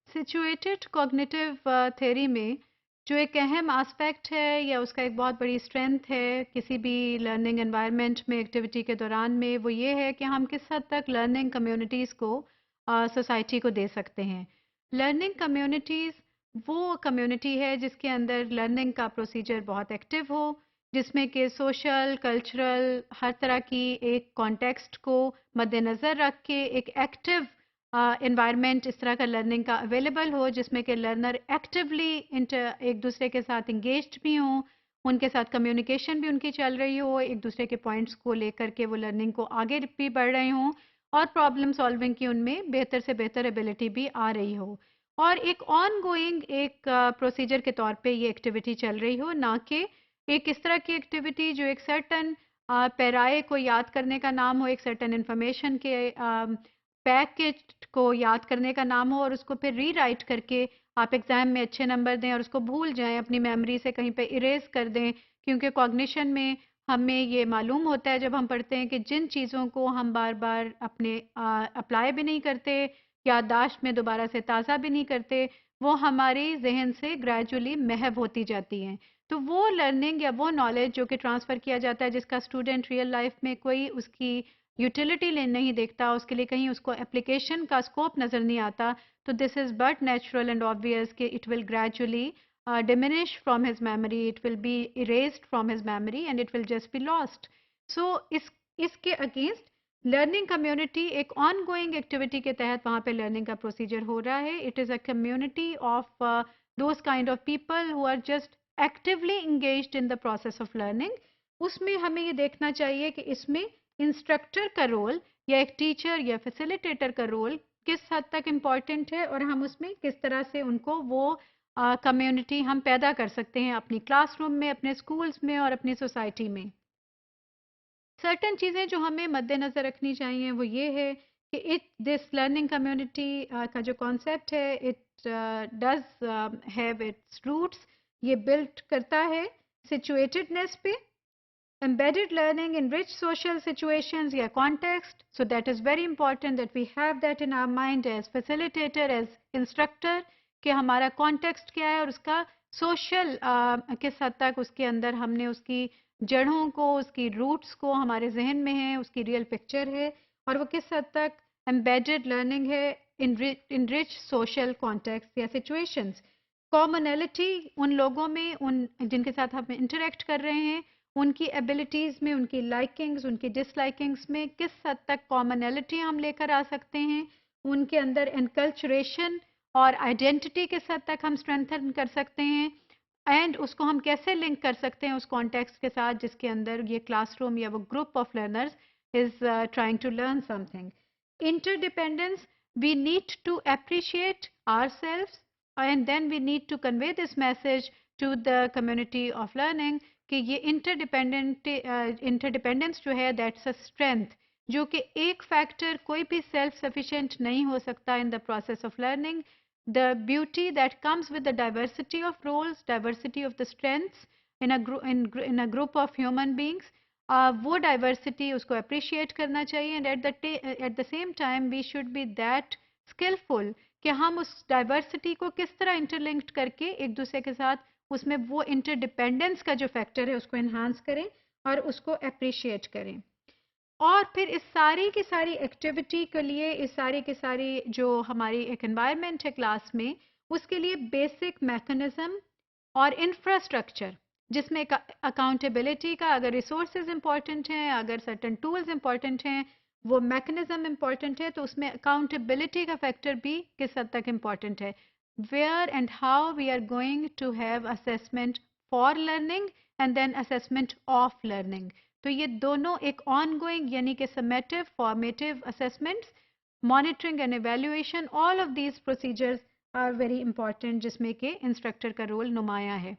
Situated cognitive theory में जो एक अहम एस्पेक्ट है या उसका एक बहुत बड़ी स्ट्रेंथ है किसी भी लर्निंग एनवायरनमेंट में एक्टिविटी के दौरान में वो ये है कि हम किस हद तक लर्निंग कम्युनिटीज़ को सोसाइटी को दे सकते हैं। लर्निंग कम्युनिटीज़ वो कम्युनिटी है जिसके अंदर लर्निंग का प्रोसीजर बहुत एक्टिव हो, जिसमें कि सोशल कल्चरल हर तरह की एक कॉन्टेक्स्ट को मद्देनज़र रख के एक एक्टिव एनवायरनमेंट इस तरह का लर्निंग का अवेलेबल हो जिसमें कि लर्नर एक्टिवली एक दूसरे के साथ इंगेज्ड भी हों, उनके साथ कम्युनिकेशन भी उनकी चल रही हो, एक दूसरे के पॉइंट्स को लेकर के वो लर्निंग को आगे भी बढ़ रहे हों और प्रॉब्लम सॉल्विंग की उनमें बेहतर से बेहतर एबिलिटी भी आ रही हो और एक ऑन गोइंग एक प्रोसीजर के तौर पे ये एक्टिविटी चल रही हो, ना कि एक इस तरह की एक्टिविटी जो एक सर्टन पैराए को याद करने का नाम हो, एक सर्टन इंफॉर्मेशन के पैकेट को याद करने का नाम हो और उसको फिर रीराइट करके आप एग्ज़ाम में अच्छे नंबर दें और उसको भूल जाएं, अपनी मेमोरी से कहीं पे इरेज कर दें। क्योंकि कॉग्निशन में हमें ये मालूम होता है जब हम पढ़ते हैं कि जिन चीज़ों को हम बार बार अपने अप्लाई भी नहीं करते, याददाश्त में दोबारा से ताज़ा भी नहीं करते, वो हमारी जहन से ग्रेजुअली महव होती जाती हैं। तो वो लर्निंग या वो नॉलेज जो कि ट्रांसफ़र किया जाता है जिसका स्टूडेंट रियल लाइफ में कोई उसकी यूटिलिटी नहीं देखता, उसके लिए कहीं उसको एप्लीकेशन का स्कोप नज़र नहीं आता, तो this is but natural and obvious कि it will gradually diminish from his memory, it will be erased from his memory and it will just be lost. So इसके अगेंस्ट लर्निंग कम्युनिटी एक on going activity के तहत वहाँ पे learning का procedure हो रहा है। It is a community of those kind of people who are just actively engaged in the process of learning. उसमें हमें ये देखना चाहिए कि इसमें इंस्ट्रक्टर का रोल या एक टीचर या फैसिलिटेटर का रोल किस हद तक इम्पॉर्टेंट है और हम उसमें किस तरह से उनको वो कम्युनिटी हम पैदा कर सकते हैं अपनी क्लासरूम में, अपने स्कूल्स में और अपनी सोसाइटी में। सर्टेन चीज़ें जो हमें मद्देनज़र रखनी चाहिए वो ये है कि इट दिस लर्निंग कम्युनिटी का जो कॉन्सेप्ट है it does have its roots, ये बिल्ड करता है सिचुएटेडनेस पे, embedded learning in rich social situations या context. So that is very important that we have that in our mind as facilitator, as instructor कि हमारा context क्या है और उसका social किस हद तक उसके अंदर हमने उसकी जड़ों को, उसकी roots को हमारे जहन में है, उसकी real picture है और वो किस हद तक embedded learning है in rich social context या situations. Commonality उन लोगों में, उन जिनके साथ हम interact कर रहे हैं, उनकी एबिलिटीज़ में, उनकी लाइकिंग्स, उनकी डिसलाइकिंग्स में किस हद तक कॉमनैलिटी हम लेकर आ सकते हैं, उनके अंदर एनकल्चरेशन और आइडेंटिटी किस हद तक हम स्ट्रेंथन कर सकते हैं एंड उसको हम कैसे लिंक कर सकते हैं उस कॉन्टेक्स्ट के साथ जिसके अंदर ये क्लासरूम या वो group of learners is trying to learn something. Interdependence, we need to appreciate ourselves and then we need to convey this message to the community of learning कि ये इंटरडिपेंडेंस जो है दैट्स अ स्ट्रेंथ, जो कि एक factor कोई भी self sufficient नहीं हो सकता in the process of learning. The beauty that comes with the diversity of roles, diversity of the strengths in a group of human beings, वो डाइवर्सिटी उसको अप्रिशिएट करना चाहिए and at the same time we should be that skilful कि हम उस diversity को किस तरह इंटरलिंक्ड करके एक दूसरे के साथ उसमें वो इंटरडिपेंडेंस का जो फैक्टर है उसको एनहांस करें और उसको अप्रिशिएट करें। और फिर इस सारी की सारी एक्टिविटी के लिए, इस सारी की सारी जो हमारी एक एनवायरनमेंट है क्लास में, उसके लिए बेसिक मैकेनिज्म और इंफ्रास्ट्रक्चर जिसमें अकाउंटेबिलिटी का, अगर रिसोर्सेज इंपॉर्टेंट हैं, अगर सर्टन टूल्स इंपॉर्टेंट हैं, वो मैकेनिज्म इंपॉर्टेंट है, तो उसमें अकाउंटेबिलिटी का फैक्टर भी किस हद तक इंपॉर्टेंट है। Where and how we are going to have assessment for learning and then assessment of learning. तो ये दोनों एक ऑन गोइंग यानी कि summative formative assessments, monitoring and evaluation, all of these procedures are very important जिसमें कि instructor का role नुमाया है।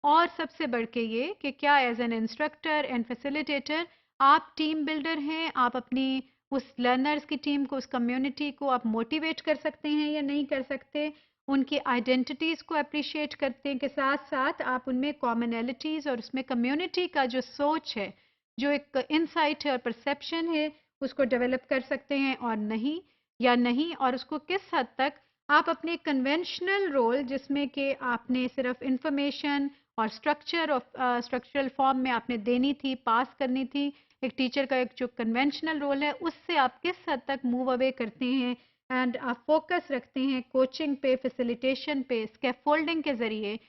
और सबसे बढ़ के ये कि क्या as an instructor and facilitator आप टीम बिल्डर हैं, आप अपनी उस लर्नर्स की टीम को, उस कम्युनिटी को आप मोटिवेट कर सकते हैं या नहीं कर सकते, उनकी आइडेंटिटीज़ को अप्रिशिएट करते के साथ साथ आप उनमें कॉमनैलिटीज़ और उसमें कम्युनिटी का जो सोच है, जो एक इंसाइट है और परसेप्शन है, उसको डेवलप कर सकते हैं और नहीं, या नहीं, और उसको किस हद तक आप अपने कन्वेंशनल रोल जिसमें कि आपने सिर्फ इंफॉर्मेशन और स्ट्रक्चरल फॉर्म में आपने देनी थी, पास करनी थी, एक टीचर का एक जो कन्वेंशनल रोल है उससे आप किस हद तक मूव अवे करते हैं एंड आप फोकस रखते हैं कोचिंग पे, फैसिलिटेशन पे, स्कैफोल्डिंग के ज़रिए,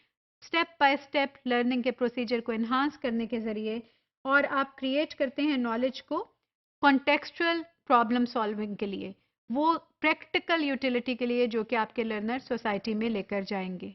स्टेप बाय स्टेप लर्निंग के प्रोसीजर को एनहांस करने के ज़रिए, और आप क्रिएट करते हैं नॉलेज को कॉन्टेक्सचुअल प्रॉब्लम सॉल्विंग के लिए, वो प्रैक्टिकल यूटिलिटी के लिए जो कि आपके लर्नर सोसाइटी में लेकर जाएंगे।